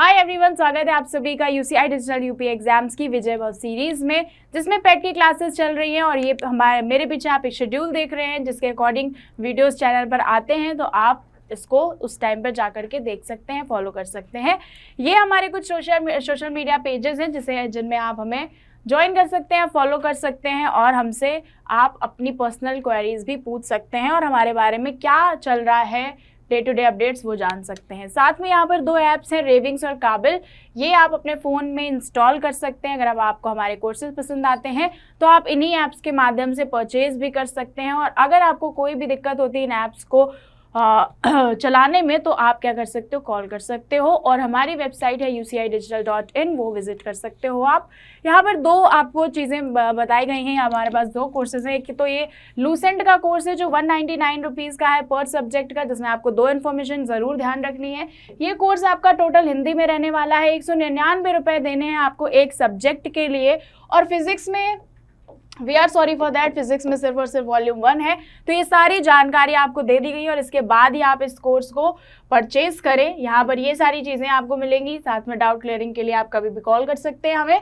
Hi everyone, स्वागत है आप सभी का यूसीआई डिजिटल यूपी एग्जाम्स की विजय भव सीरीज में, जिसमें पेट की क्लासेस चल रही हैं। और ये मेरे पीछे आप एक शेड्यूल देख रहे हैं जिसके अकॉर्डिंग वीडियोस चैनल पर आते हैं, तो आप इसको उस टाइम पर जा करके देख सकते हैं, फॉलो कर सकते हैं। ये हमारे कुछ सोशल मीडिया पेजेस हैं जिनमें आप हमें ज्वाइन कर सकते हैं, फॉलो कर सकते हैं और हमसे आप अपनी पर्सनल क्वेरीज भी पूछ सकते हैं और हमारे बारे में क्या चल रहा है, डे टू डे अपडेट्स वो जान सकते हैं। साथ में यहाँ पर दो ऐप्स हैं, रेविंग्स और काबिल। ये आप अपने फ़ोन में इंस्टॉल कर सकते हैं। अगर अब आपको हमारे कोर्सेज पसंद आते हैं तो आप इन्हीं ऐप्स के माध्यम से परचेज भी कर सकते हैं। और अगर आपको कोई भी दिक्कत होती है इन ऐप्स को चलाने में, तो आप क्या कर सकते हो, कॉल कर सकते हो। और हमारी वेबसाइट है ucidigital.in, वो विजिट कर सकते हो आप। यहाँ पर दो आपको चीज़ें बताई गई हैं। हमारे पास दो कोर्सेज हैं। एक तो ये लूसेंट का कोर्स है जो 199 रुपीज़ का है पर सब्जेक्ट का, जिसमें आपको दो इन्फॉर्मेशन ज़रूर ध्यान रखनी है। ये कोर्स आपका टोटल हिंदी में रहने वाला है। 199 रुपये देने हैं आपको एक सब्जेक्ट के लिए। और फिजिक्स में we are sorry for that, physics में सिर्फ और सिर्फ वॉल्यूम 1 है। तो ये सारी जानकारी आपको दे दी गई है और इसके बाद ही आप इस कोर्स को परचेज करें। यहाँ पर ये सारी चीज़ें आपको मिलेंगी। साथ में डाउट क्लियरिंग के लिए आप कभी भी कॉल कर सकते हैं हमें।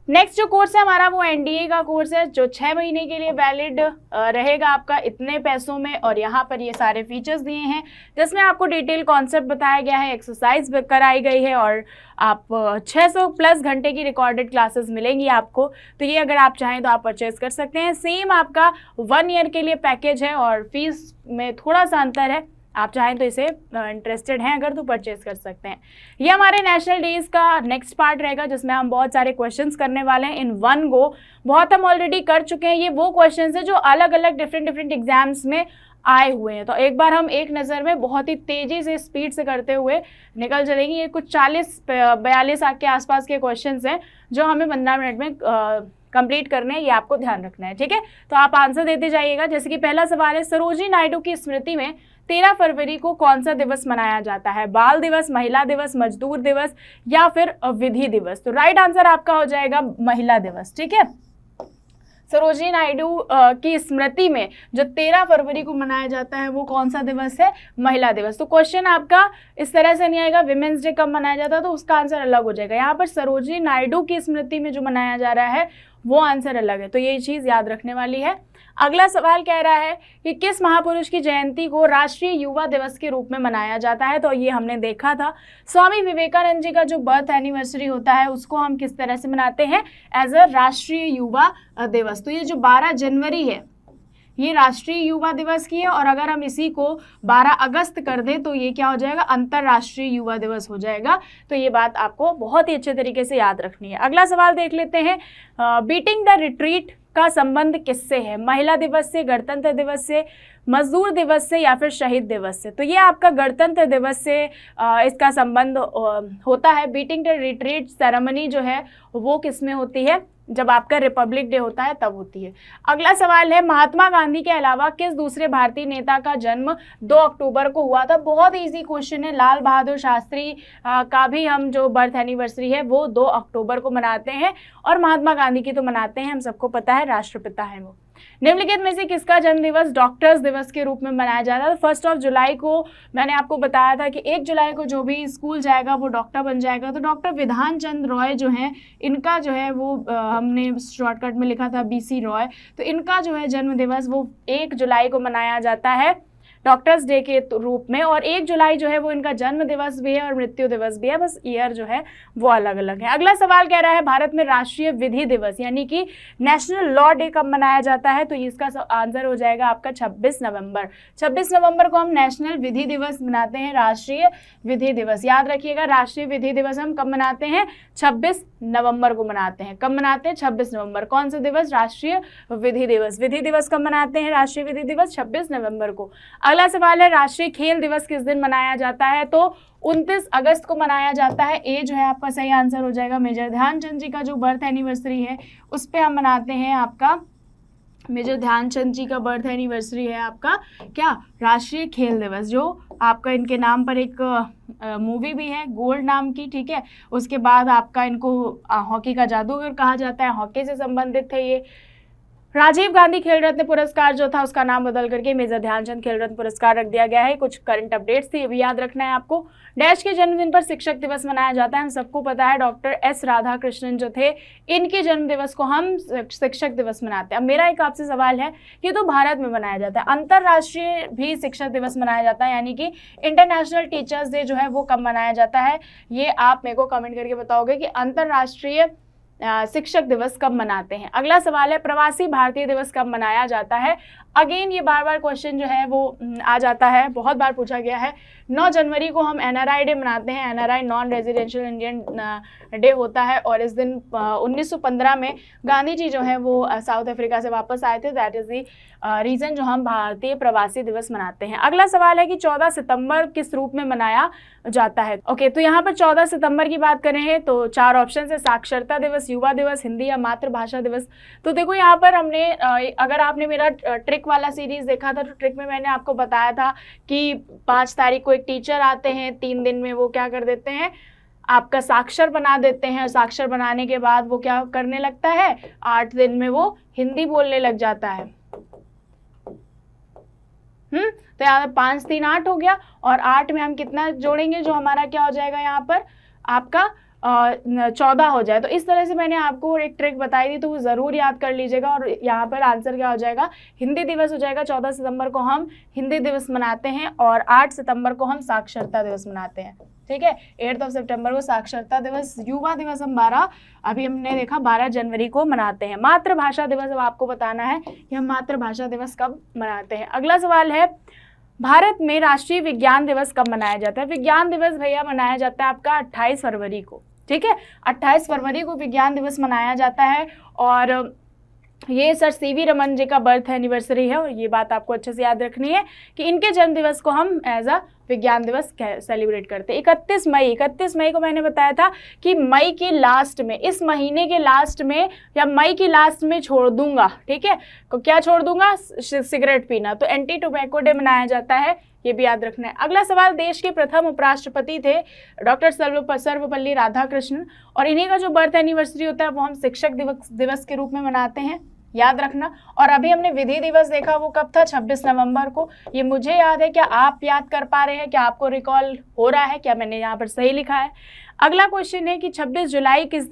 नेक्स्ट जो कोर्स है हमारा वो एनडीए का कोर्स है जो 6 महीने के लिए वैलिड रहेगा आपका इतने पैसों में। और यहाँ पर ये सारे फीचर्स दिए हैं जिसमें आपको डिटेल कॉन्सेप्ट बताया गया है, एक्सरसाइज कराई गई है और आप 600 प्लस घंटे की रिकॉर्डेड क्लासेस मिलेंगी आपको। तो ये अगर आप चाहें तो आप परचेज कर सकते हैं। सेम आपका 1 ईयर के लिए पैकेज है और फीस में थोड़ा सा अंतर है। आप चाहें तो इसे इंटरेस्टेड हैं अगर तो परचेज कर सकते हैं। ये हमारे नेशनल डेज का नेक्स्ट पार्ट रहेगा जिसमें हम बहुत सारे क्वेश्चंस करने वाले हैं इन वन गो। बहुत हम ऑलरेडी कर चुके हैं। ये वो क्वेश्चंस हैं जो अलग अलग डिफरेंट एग्जाम्स में आए हुए हैं। तो एक बार हम एक नज़र में बहुत ही तेज़ी से स्पीड से करते हुए निकल चलेंगे। ये कुछ 40-42 के आसपास के क्वेश्चंस हैं जो हमें 15 मिनट में कंप्लीट करने हैं। ये आपको ध्यान रखना है, ठीक है। तो आप आंसर देते जाइएगा। जैसे कि पहला सवाल है, सरोजिनी नायडू की स्मृति में 13 फरवरी को कौन सा दिवस मनाया जाता है? बाल दिवस, महिला दिवस, मजदूर दिवस या फिर विधि दिवस? तो राइट आंसर आपका हो जाएगा महिला दिवस, ठीक है। सरोजिनी नायडू की स्मृति में जो 13 फरवरी को मनाया जाता है वो कौन सा दिवस है? महिला दिवस। तो क्वेश्चन आपका इस तरह से नहीं आएगा विमेंस डे कब मनाया जाता है, तो उसका आंसर अलग हो जाएगा। यहाँ पर सरोजिनी नायडू की स्मृति में जो मनाया जा रहा है वो आंसर अलग है। तो ये चीज़ याद रखने वाली है। अगला सवाल कह रहा है कि किस महापुरुष की जयंती को राष्ट्रीय युवा दिवस के रूप में मनाया जाता है? तो ये हमने देखा था, स्वामी विवेकानंद जी का जो बर्थ एनिवर्सरी होता है उसको हम किस तरह से मनाते हैं? एज अ राष्ट्रीय युवा दिवस। तो ये जो 12 जनवरी है ये राष्ट्रीय युवा दिवस की है और अगर हम इसी को 12 अगस्त कर दें तो ये क्या हो जाएगा? अंतर्राष्ट्रीय युवा दिवस हो जाएगा। तो ये बात आपको बहुत ही अच्छे तरीके से याद रखनी है। अगला सवाल देख लेते हैं, बीटिंग द रिट्रीट का संबंध किससे है? महिला दिवस से, गणतंत्र दिवस से, मजदूर दिवस से या फिर शहीद दिवस से? तो ये आपका गणतंत्र दिवस से इसका संबंध होता है। बीटिंग द रिट्रीट सेरेमनी जो है वो किस में होती है? जब आपका रिपब्लिक डे होता है तब होती है। अगला सवाल है, महात्मा गांधी के अलावा किस दूसरे भारतीय नेता का जन्म 2 अक्टूबर को हुआ था? बहुत इजी क्वेश्चन है। लाल बहादुर शास्त्री का भी हम जो बर्थ एनिवर्सरी है वो 2 अक्टूबर को मनाते हैं और महात्मा गांधी की तो मनाते हैं, हम सबको पता है, राष्ट्रपिता है वो। निम्नलिखित में से किसका जन्म दिवस डॉक्टर्स दिवस के रूप में मनाया जाता है? 1 जुलाई को मैंने आपको बताया था कि 1 जुलाई को जो भी स्कूल जाएगा वो डॉक्टर बन जाएगा। तो डॉक्टर विधान चंद्र रॉय जो हैं इनका जो है वो हमने शॉर्टकट में लिखा था BC रॉय। तो इनका जो है जन्म दिवस वो 1 जुलाई को मनाया जाता है डॉक्टर्स डे के रूप में। और 1 जुलाई जो है वो इनका जन्म दिवस भी है और मृत्यु दिवस भी है, बस ईयर जो है वो अलग अलग है। अगला सवाल कह रहा है, भारत में राष्ट्रीय विधि दिवस यानी कि नेशनल लॉ डे कब मनाया जाता है? तो इसका आंसर हो जाएगा आपका 26 नवंबर। 26 नवंबर को हम नेशनल विधि दिवस मनाते हैं, राष्ट्रीय विधि दिवस। याद रखिएगा, राष्ट्रीय विधि दिवस हम कब मनाते हैं? 26 नवंबर को मनाते हैं। कब मनाते हैं? 26 नवंबर। कौन सा दिवस? राष्ट्रीय विधि दिवस। विधि दिवस कब मनाते हैं? राष्ट्रीय विधि दिवस 26 नवंबर को। अगला सवाल है, राष्ट्रीय खेल दिवस किस दिन मनाया जाता है? तो 29 अगस्त को मनाया जाता है। ए जो है आपका सही आंसर हो जाएगा। मेजर ध्यानचंद जी का जो बर्थ एनिवर्सरी है उस पे हम मनाते हैं आपका, मेजर ध्यानचंद जी का बर्थ एनिवर्सरी है आपका क्या? राष्ट्रीय खेल दिवस। जो आपका इनके नाम पर एक मूवी भी है गोल्ड नाम की, ठीक है। उसके बाद आपका इनको हॉकी का जादूगर कहा जाता है, हॉकी से संबंधित थे ये। राजीव गांधी खेल रत्न पुरस्कार जो था उसका नाम बदल करके मेजर ध्यानचंद खेल रत्न पुरस्कार रख दिया गया है। कुछ करंट अपडेट्स थी, ये भी याद रखना है आपको। डैश के जन्मदिन पर शिक्षक दिवस मनाया जाता है, हम सबको पता है डॉक्टर एस राधाकृष्णन जो थे, इनके जन्म दिवस को हम शिक्षक दिवस मनाते हैं। अब मेरा एक आपसे सवाल है कि तो भारत में मनाया जाता है, अंतर्राष्ट्रीय भी शिक्षक दिवस मनाया जाता है, यानी कि इंटरनेशनल टीचर्स डे जो है वो कब मनाया जाता है, ये आप मेरे को कमेंट करके बताओगे कि अंतर्राष्ट्रीय शिक्षक दिवस कब मनाते हैं। अगला सवाल है प्रवासी भारतीय दिवस कब मनाया जाता है। अगेन ये बार बार क्वेश्चन जो है वो आ जाता है, बहुत बार पूछा गया है। 9 जनवरी को हम एनआरआई डे मनाते हैं, NRI non residential Indian day होता है, और इस दिन 1915 में गांधी जी जो है वो साउथ अफ्रीका से वापस आए थे, दैट इज दी रीज़न जो हम भारतीय प्रवासी दिवस मनाते हैं। अगला सवाल है कि 14 सितंबर किस रूप में मनाया जाता है। ओके, तो यहाँ पर 14 सितंबर की बात करें हैं तो 4 ऑप्शन है, साक्षरता दिवस, युवा दिवस, हिंदी या मातृभाषा दिवस। तो देखो यहाँ पर हमने अगर आपने मेरा ट्रिक वाला सीरीज देखा था तो ट्रिक में मैंने आपको बताया था कि 5 तारीख को एक टीचर आते हैं, 3 दिन में वो क्या कर देते हैं, आपका साक्षर बना देते हैं, और साक्षर बनाने के बाद वो क्या करने लगता है, 8 दिन में वो हिंदी बोलने लग जाता है। तो यहाँ 5 3 8 हो गया, और 8 में हम कितना जोड़ेंगे, जो हमारा क्या हो जाएगा यहाँ पर आपका 14 हो जाए। तो इस तरह से मैंने आपको एक ट्रिक बताई थी, तो वो ज़रूर याद कर लीजिएगा। और यहाँ पर आंसर क्या हो जाएगा, हिंदी दिवस हो जाएगा। 14 सितंबर को हम हिंदी दिवस मनाते हैं और 8 सितंबर को हम साक्षरता दिवस मनाते हैं। ठीक है, 8 सितंबर को साक्षरता दिवस। युवा दिवस हम अभी हमने देखा 12 जनवरी को मनाते हैं। मातृभाषा दिवस अब आपको बताना है कि हम मातृभाषा दिवस कब मनाते हैं। अगला सवाल है भारत में राष्ट्रीय विज्ञान दिवस कब मनाया जाता है। विज्ञान दिवस भैया मनाया जाता है आपका 28 फरवरी को। ठीक है, 28 फरवरी को विज्ञान दिवस मनाया जाता है, और ये सर सीवी रमन जी का बर्थ एनिवर्सरी है, और ये बात आपको अच्छे से याद रखनी है कि इनके जन्म दिवस को हम एज अ विज्ञान दिवस सेलिब्रेट करते हैं। 31 मई को मैंने बताया था कि मई के लास्ट में, इस महीने के लास्ट में या मई के लास्ट में छोड़ दूंगा। ठीक है, तो क्या छोड़ दूंगा, सिगरेट पीना। तो एंटी टोबैको डे मनाया जाता है, ये भी याद रखना है। अगला सवाल, देश के प्रथम उपराष्ट्रपति थे डॉक्टर सर्वपल्ली राधाकृष्णन, और इन्हीं का जो बर्थ एनिवर्सरी होता है वो हम शिक्षक दिवस के रूप में मनाते हैं, याद रखना। और अभी हमने विधि दिवस देखा, वो कब था, 26 नवंबर को। ये मुझे याद है, क्या आप याद कर पा रहे हैं, क्या आपको रिकॉल हो रहा है, क्या मैंने यहाँ पर सही लिखा है। अगला क्वेश्चन है कि 26 जुलाई किस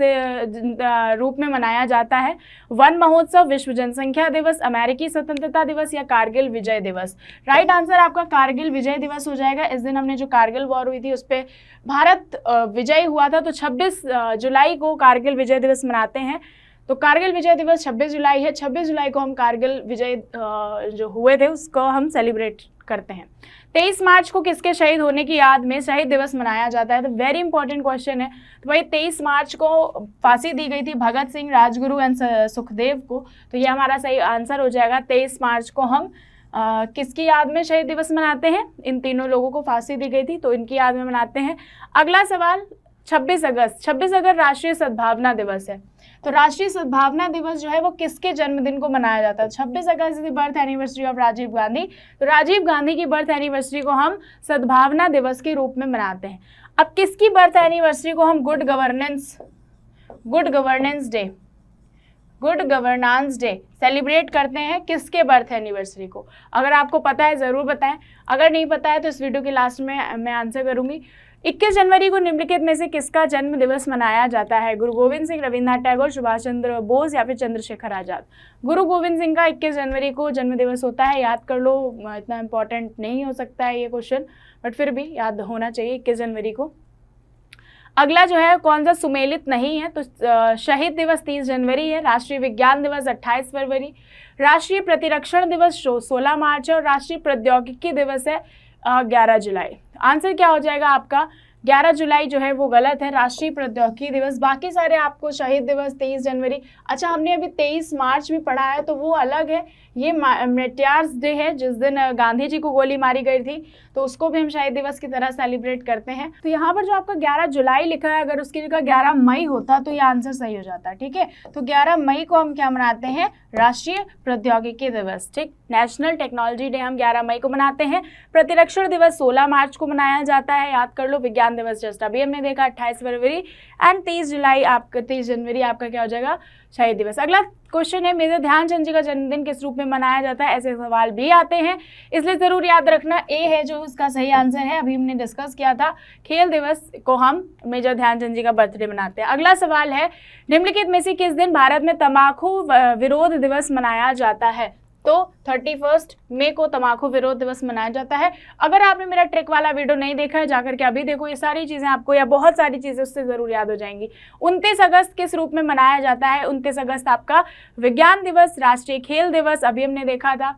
रूप में मनाया जाता है। वन महोत्सव, विश्व जनसंख्या दिवस, अमेरिकी स्वतंत्रता दिवस या कारगिल विजय दिवस। राइट आंसर आपका कारगिल विजय दिवस हो जाएगा। इस दिन हमने जो कारगिल वॉर हुई थी उस पर भारत विजयी हुआ था, तो 26 जुलाई को कारगिल विजय दिवस मनाते हैं। तो कारगिल विजय दिवस 26 जुलाई है। 26 जुलाई को हम कारगिल विजय जो हुए थे उसको हम सेलिब्रेट करते हैं। 23 मार्च को किसके शहीद होने की याद में शहीद दिवस मनाया जाता है। तो वेरी इंपॉर्टेंट क्वेश्चन है। तो भाई 23 मार्च को फांसी दी गई थी भगत सिंह, राजगुरु एंड सुखदेव को। तो ये हमारा सही आंसर हो जाएगा। 23 मार्च को हम किसकी याद में शहीद दिवस मनाते हैं, इन तीनों लोगों को फांसी दी गई थी तो इनकी याद में मनाते हैं। अगला सवाल, 26 अगस्त राष्ट्रीय सद्भावना दिवस है। तो राष्ट्रीय सद्भावना दिवस जो है वो किसके जन्मदिन को मनाया जाता है। 26 August is the birth anniversary of Rajiv Gandhi. तो राजीव गांधी की बर्थ एनिवर्सरी को हम सद्भावना दिवस के रूप में मनाते हैं। अब किसकी बर्थ एनिवर्सरी को हम गुड गवर्नेंस डे सेलिब्रेट करते हैं, किसके बर्थ एनिवर्सरी को। अगर आपको पता है ज़रूर बताएं, अगर नहीं पता है तो इस वीडियो के लास्ट में मैं आंसर करूंगी। 21 जनवरी को निम्नलिखित में से किसका जन्म दिवस मनाया जाता है। गुरु गोविंद सिंह, रविन्द्रनाथ टैगोर, सुभाष चंद्र बोस या फिर चंद्रशेखर आजाद। गुरु गोविंद सिंह का 21 जनवरी को जन्म दिवस होता है, याद कर लो। इतना इंपॉर्टेंट नहीं हो सकता है ये क्वेश्चन, बट फिर भी याद होना चाहिए 21 जनवरी को। अगला जो है कौन सा सुमेलित नहीं है, तो शहीद दिवस 30 जनवरी है। राष्ट्रीय विज्ञान दिवस 28 फरवरी, राष्ट्रीय प्रतिरक्षण दिवस 16 मार्च है, और राष्ट्रीय प्रौद्योगिकी दिवस है 11 जुलाई। आंसर क्या हो जाएगा आपका, 11 जुलाई जो है वो गलत है, राष्ट्रीय प्रौद्योगिकी दिवस। बाकी सारे आपको शहीद दिवस 23 जनवरी। अच्छा, हमने अभी 23 मार्च भी पढ़ा है तो वो अलग है, ये मार्टियर्स डे है, जिस दिन गांधी जी को गोली मारी गई थी, तो उसको भी हम शहीद दिवस की तरह सेलिब्रेट करते हैं। तो यहाँ पर जो आपका 11 जुलाई लिखा है, अगर उसकी जगह 11 मई होता तो ये आंसर सही हो जाता। ठीक है, तो 11 मई को हम क्या मनाते हैं, राष्ट्रीय प्रौद्योगिकी दिवस। ठीक, नेशनल टेक्नोलॉजी डे हम 11 मई को मनाते हैं। प्रतिरक्षण दिवस 16 मार्च को मनाया जाता है, याद कर लो। विज्ञान दिवस जस्ट अभी हमने देखा 28 फरवरी, एंड 30 जनवरी आपका क्या हो जाएगा, शहीद दिवस। अगला क्वेश्चन है मेजर ध्यानचंद जी का जन्मदिन किस रूप में मनाया जाता है, ऐसे सवाल भी आते हैं, इसलिए जरूर याद रखना। ए है जो उसका सही आंसर है, अभी हमने डिस्कस किया था, खेल दिवस को हम मेजर ध्यानचंद जी का बर्थडे मनाते हैं। अगला सवाल है निम्नलिखित में से किस दिन भारत में तंबाकू विरोध दिवस मनाया जाता है, तो 31 मई को तंबाकू विरोध दिवस मनाया जाता है। अगर आपने मेरा ट्रिक वाला वीडियो नहीं देखा है जाकर के अभी देखो, ये सारी चीज़ें आपको या बहुत सारी चीज़ें उससे ज़रूर याद हो जाएंगी। 29 अगस्त किस रूप में मनाया जाता है, 29 अगस्त आपका विज्ञान दिवस, राष्ट्रीय खेल दिवस अभी हमने देखा था,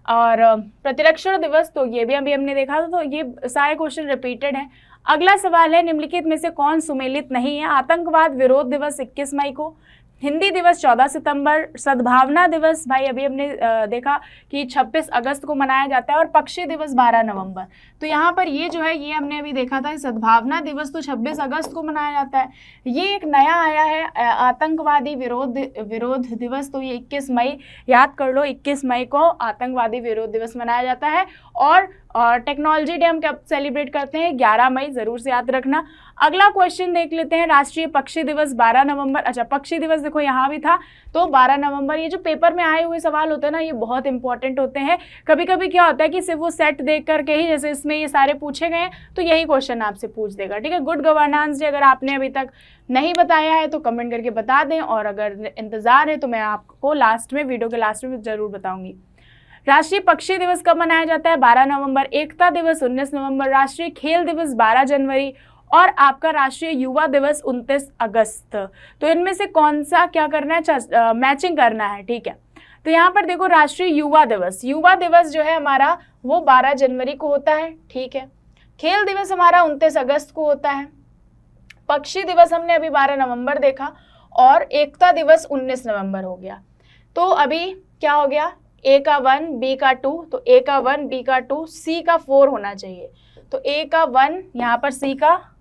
और प्रतिरक्षण दिवस तो ये भी अभी हमने देखा था। तो ये सारे क्वेश्चन रिपीटेड हैं। अगला सवाल है निम्नलिखित में से कौन सुमेलित नहीं है, आतंकवाद विरोध दिवस 21 मई को, हिंदी दिवस 14 सितंबर, सद्भावना दिवस भाई अभी हमने देखा कि 26 अगस्त को मनाया जाता है, और पक्षी दिवस 12 नवंबर। तो यहाँ पर ये जो है ये हमने अभी देखा था, सद्भावना दिवस तो 26 अगस्त को मनाया जाता है। ये एक नया आया है आतंकवादी विरोध दिवस, तो ये 21 मई याद कर लो, 21 मई को आतंकवादी विरोध दिवस मनाया जाता है। और टेक्नोलॉजी डे हम कब सेलिब्रेट करते हैं, 11 मई, ज़रूर से याद रखना। अगला क्वेश्चन देख लेते हैं, राष्ट्रीय पक्षी दिवस 12 नवंबर। अच्छा, पक्षी दिवस देखो यहाँ भी था, तो 12 नवंबर। ये जो पेपर में आए हुए सवाल होते हैं ना, ये बहुत इंपॉर्टेंट होते हैं। कभी कभी क्या होता है कि सिर्फ वो सेट देख करके ही, जैसे इसमें ये सारे पूछे गए हैं, तो यही क्वेश्चन आपसे पूछ देगा, ठीक है। गुड गवर्नेंस डे अगर आपने अभी तक नहीं बताया है तो कमेंट करके बता दें, और अगर इंतज़ार है तो मैं आपको लास्ट में, वीडियो के लास्ट में ज़रूर बताऊँगी। राष्ट्रीय पक्षी दिवस कब मनाया जाता है, 12 नवंबर। एकता दिवस 19 नवंबर, राष्ट्रीय खेल दिवस 12 जनवरी, और आपका राष्ट्रीय युवा दिवस 29 अगस्त। तो इनमें से कौन सा क्या करना है, मैचिंग करना है, ठीक है। तो यहाँ पर देखो राष्ट्रीय युवा दिवस जो है हमारा वो 12 जनवरी को होता है, ठीक है। खेल दिवस हमारा 29 अगस्त को होता है, पक्षी दिवस हमने अभी 12 नवंबर देखा, और एकता दिवस 19 नवंबर हो गया। तो अभी क्या हो गया, ए का 1 बी का 2, तो ए का 1 बी का 2 सी का 4 होना चाहिए। तो ए का 1 यहाँ पर सी का,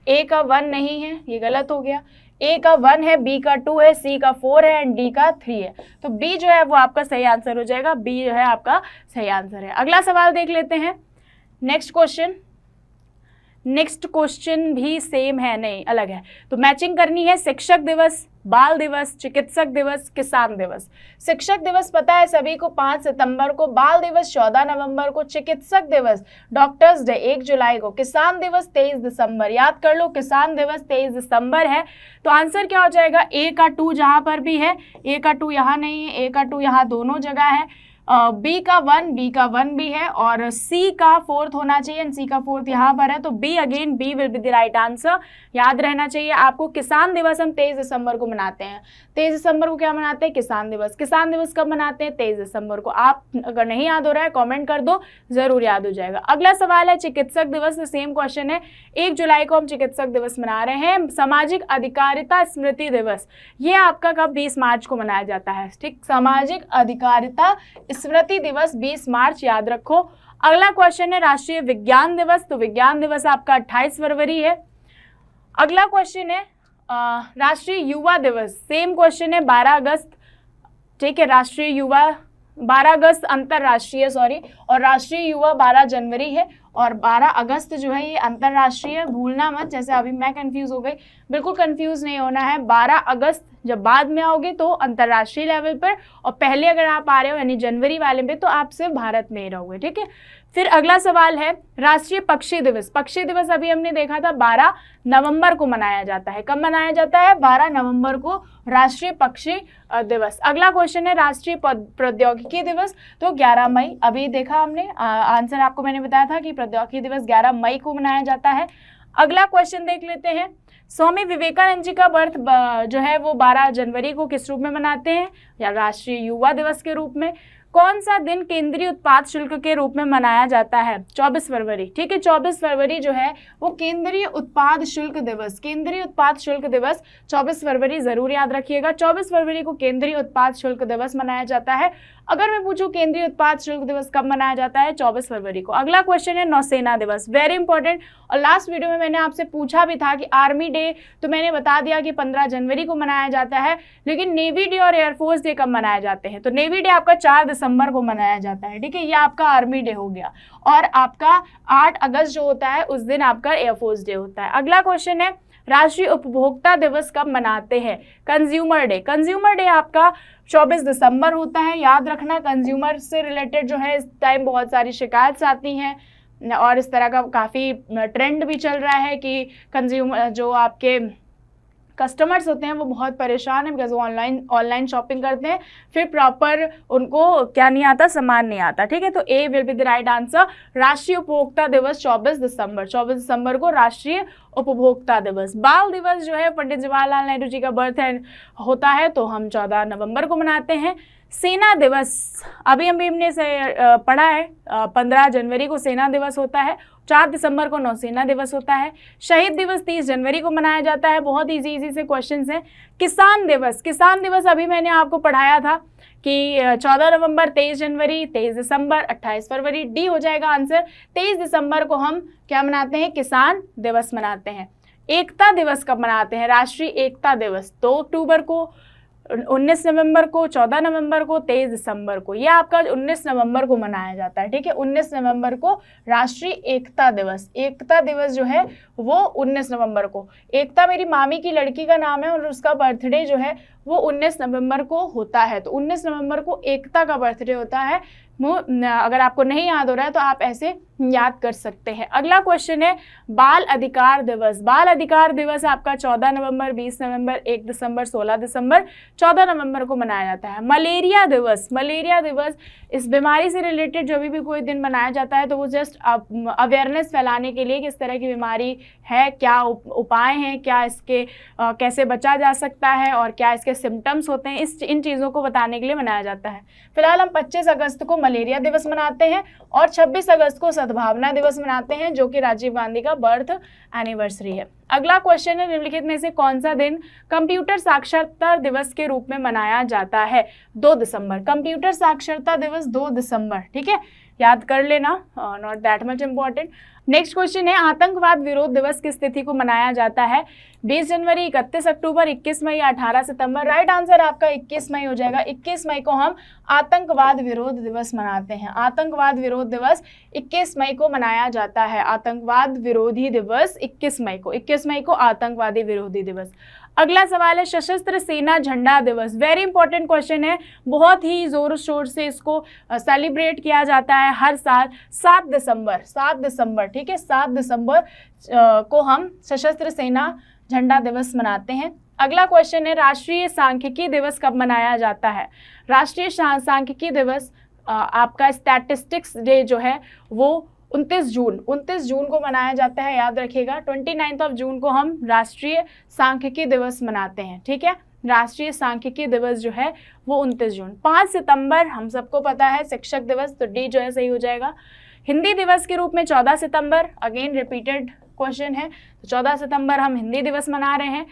ए का 1 नहीं है, ये गलत हो गया। ए का 1 है, बी का 2 है, सी का 4 है, एंड डी का 3 है। तो बी जो है वो आपका सही आंसर हो जाएगा, बी जो है आपका सही आंसर है। अगला सवाल देख लेते हैं, नेक्स्ट क्वेश्चन भी सेम है, नहीं अलग है, तो मैचिंग करनी है। शिक्षक दिवस, बाल दिवस, चिकित्सक दिवस, किसान दिवस। शिक्षक दिवस पता है सभी को 5 सितंबर को, बाल दिवस 14 नवंबर को, चिकित्सक दिवस डॉक्टर्स डे 1 जुलाई को, किसान दिवस 23 दिसंबर। याद कर लो, किसान दिवस 23 दिसंबर है। तो आंसर क्या हो जाएगा, ए का 2 जहाँ पर भी है, ए का 2 यहाँ नहीं है, ए का 2 यहाँ दोनों जगह है, बी का 1 भी है, और सी का 4th होना चाहिए, एंड सी का 4th यहाँ पर है। तो B again, B will be the right answer. याद रहना चाहिए आपको। किसान दिवस हम 23 दिसंबर को मनाते हैं। 23 दिसंबर को क्या मनाते हैं, किसान दिवस। किसान दिवस कब मनाते हैं, 23 दिसंबर को। आप अगर नहीं याद हो रहा है कमेंट कर दो, जरूर याद हो जाएगा। अगला सवाल है चिकित्सक दिवस, सेम क्वेश्चन है। 1 जुलाई को हम चिकित्सक दिवस मना रहे हैं। सामाजिक अधिकारिता स्मृति दिवस, ये आपका कब, 20 मार्च को मनाया जाता है, ठीक। सामाजिक अधिकारिता स्मृति दिवस 20 मार्च, याद रखो। अगला क्वेश्चन है राष्ट्रीय विज्ञान दिवस, तो विज्ञान दिवस आपका 28 फरवरी है। अगला क्वेश्चन है राष्ट्रीय युवा दिवस, सेम क्वेश्चन है, 12 अगस्त, ठीक है। राष्ट्रीय युवा 12 अगस्त अंतरराष्ट्रीय, सॉरी, और राष्ट्रीय युवा 12 जनवरी है, और 12 अगस्त जो है ये अंतरराष्ट्रीय, भूलना मत, जैसे अभी मैं कंफ्यूज हो गई, बिल्कुल कंफ्यूज नहीं होना है। 12 अगस्त जब बाद में आओगे तो अंतरराष्ट्रीय लेवल पर, और पहले अगर आप आ रहे हो यानी जनवरी वाले में तो आप सिर्फ भारत में ही रहोगे, ठीक है। फिर अगला सवाल है राष्ट्रीय पक्षी दिवस। पक्षी दिवस अभी हमने देखा था 12 नवंबर को मनाया जाता है। कब मनाया जाता है, 12 नवंबर को राष्ट्रीय पक्षी दिवस। अगला क्वेश्चन है राष्ट्रीय प्रौद्योगिकी दिवस, तो 11 मई अभी देखा हमने, आंसर आपको मैंने बताया था कि प्रौद्योगिकी दिवस 11 मई को मनाया जाता है। अगला क्वेश्चन देख लेते हैं, स्वामी विवेकानंद जी का बर्थ जो है वो 12 जनवरी को किस रूप में मनाते हैं, या राष्ट्रीय युवा दिवस के रूप में। कौन सा दिन केंद्रीय उत्पाद शुल्क के रूप में मनाया जाता है, 24 फरवरी, ठीक है। 24 फरवरी जो है वो केंद्रीय उत्पाद शुल्क दिवस, केंद्रीय उत्पाद शुल्क दिवस 24 फरवरी, जरूर याद रखिएगा। 24 फरवरी को केंद्रीय उत्पाद शुल्क दिवस मनाया जाता है। अगर मैं पूछूं केंद्रीय उत्पाद शुल्क दिवस कब मनाया जाता है, 24 फरवरी को। अगला क्वेश्चन है नौसेना दिवस, वेरी इंपॉर्टेंट, और लास्ट वीडियो में मैंने आपसे पूछा भी था कि आर्मी डे तो मैंने बता दिया कि 15 जनवरी को मनाया जाता है, लेकिन नेवी डे और एयरफोर्स डे कब मनाए जाते हैं। तो नेवी डे आपका 4 दिसंबर को मनाया जाता है, ठीक है, ये आपका आर्मी डे हो गया। और आपका 8 अगस्त जो होता है उस दिन आपका एयरफोर्स डे होता है। अगला क्वेश्चन है राष्ट्रीय उपभोक्ता दिवस कब मनाते हैं? Consumer day. कंज्यूमर डे आपका 24 दिसंबर होता है। याद रखना, कंज्यूमर से रिलेटेड जो है इस टाइम बहुत सारी शिकायत आती हैं और इस तरह का काफ़ी ट्रेंड भी चल रहा है कि कंज्यूमर जो आपके कस्टमर्स होते हैं वो बहुत परेशान हैं बिकॉज वो ऑनलाइन शॉपिंग करते हैं, फिर प्रॉपर उनको क्या नहीं आता, सामान नहीं आता। ठीक है, तो A will be the right answer. राष्ट्रीय उपभोक्ता दिवस 24 दिसंबर को राष्ट्रीय उपभोक्ता दिवस। बाल दिवस जो है पंडित जवाहरलाल नेहरू जी का बर्थ होता है, तो हम 14 नवंबर को मनाते हैं। सेना दिवस अभी हमने से पढ़ा है, 15 जनवरी को सेना दिवस होता है, 4 दिसंबर को नौसेना दिवस होता है। शहीद दिवस 30 जनवरी को मनाया जाता है। बहुत इजी से क्वेश्चंस हैं। किसान दिवस अभी मैंने आपको पढ़ाया था कि 14 नवंबर, 23 जनवरी, 23 दिसंबर, 28 फरवरी। डी हो जाएगा आंसर। 23 दिसंबर को हम क्या मनाते हैं? किसान दिवस मनाते हैं। एकता दिवस कब मनाते हैं? राष्ट्रीय एकता दिवस 2 अक्टूबर को, 19 नवंबर को, 14 नवंबर को, 23 दिसंबर को। ये आपका 19 नवंबर को मनाया जाता है। ठीक है, 19 नवंबर को राष्ट्रीय एकता दिवस जो है वो 19 नवंबर को। एकता मेरी मामी की लड़की का नाम है और उसका बर्थडे जो है वो 19 नवंबर को होता है, तो 19 नवंबर को एकता का बर्थडे होता है। अगर आपको नहीं याद हो रहा है तो आप ऐसे याद कर सकते हैं। अगला क्वेश्चन है बाल अधिकार दिवस आपका 14 नवंबर, 20 नवंबर, 1 दिसंबर, 16 दिसंबर, 14 नवंबर को मनाया जाता है। मलेरिया दिवस इस बीमारी से रिलेटेड जो भी कोई दिन मनाया जाता है तो वो जस्ट अवेयरनेस फैलाने के लिए किस तरह की बीमारी है, क्या उपाय हैं, क्या इसके कैसे बचा जा सकता है और क्या इसके सिम्टम्स होते हैं, इन चीज़ों को बताने के लिए मनाया जाता है। फिलहाल हम 25 अगस्त को मलेरिया दिवस मनाते हैं और 26 अगस्त को सद्भावना दिवस मनाते हैं, जो कि राजीव गांधी का बर्थ एनिवर्सरी है। अगला क्वेश्चन है निम्नलिखित में से कौन सा दिन कंप्यूटर साक्षरता दिवस के रूप में मनाया जाता है? 2 दिसंबर। कंप्यूटर साक्षरता दिवस 2 दिसंबर। ठीक है, याद कर लेना, not that much important. Next question है आतंकवाद विरोध दिवस किस तिथि को मनाया जाता है? 20 जनवरी, 31 अक्टूबर, 21 मई, 18 सितंबर। राइट आंसर आपका 21 मई हो जाएगा। 21 मई को हम आतंकवाद विरोध दिवस मनाते हैं। आतंकवाद विरोध दिवस 21 मई को मनाया जाता है। आतंकवाद विरोधी दिवस 21 मई को आतंकवादी विरोधी दिवस। अगला सवाल है सशस्त्र सेना झंडा दिवस। वेरी इंपॉर्टेंट क्वेश्चन है, बहुत ही जोर शोर से इसको सेलिब्रेट किया जाता है हर साल। 7 दिसंबर। ठीक है, 7 दिसंबर को हम सशस्त्र सेना झंडा दिवस मनाते हैं। अगला क्वेश्चन है राष्ट्रीय सांख्यिकी दिवस कब मनाया जाता है? राष्ट्रीय सांख्यिकी दिवस आपका स्टैटिस्टिक्स डे जो है वो 29 जून को मनाया जाता है। याद रखिएगा, 29 जून को हम राष्ट्रीय सांख्यिकी दिवस मनाते हैं। ठीक है, राष्ट्रीय सांख्यिकी दिवस जो है वो 29 जून। 5 सितंबर हम सबको पता है शिक्षक दिवस, तो डी जो है सही हो जाएगा। हिंदी दिवस के रूप में 14 सितंबर, अगेन रिपीटेड क्वेश्चन है, तो 14 सितंबर हम हिंदी दिवस मना रहे हैं।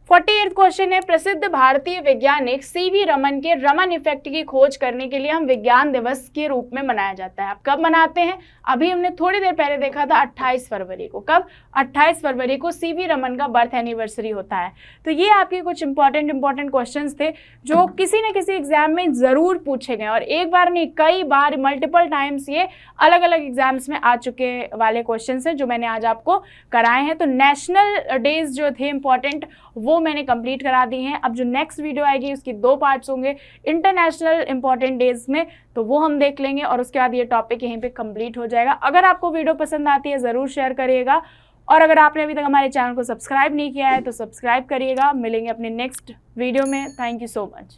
48 क्वेश्चन है प्रसिद्ध भारतीय वैज्ञानिक सीवी रमन के रमन इफेक्ट की खोज करने के लिए हम विज्ञान दिवस के रूप में मनाया जाता है। अब कब मनाते हैं? अभी हमने थोड़ी देर पहले देखा था 28 फरवरी को। कब? 28 फरवरी को सीवी रमन का बर्थ एनिवर्सरी होता है। तो ये आपके कुछ इंपॉर्टेंट क्वेश्चंस थे जो किसी न किसी एग्जाम में ज़रूर पूछे गए, और एक बार नहीं कई बार मल्टीपल टाइम्स ये अलग अलग एग्जाम्स में आ चुके वाले क्वेश्चन हैं जो मैंने आज आपको कराए हैं। तो नेशनल डेज जो थे इंपॉर्टेंट वो मैंने कंप्लीट करा दी हैं। अब जो नेक्स्ट वीडियो आएगी उसकी 2 पार्ट्स होंगे इंटरनेशनल इंपॉर्टेंट डेज में, तो वो हम देख लेंगे और उसके बाद ये टॉपिक यहीं पे कंप्लीट हो जाएगा। अगर आपको वीडियो पसंद आती है ज़रूर शेयर करिएगा, और अगर आपने अभी तक हमारे चैनल को सब्सक्राइब नहीं किया है तो सब्सक्राइब करिएगा। मिलेंगे अपने नेक्स्ट वीडियो में। Thank you so much.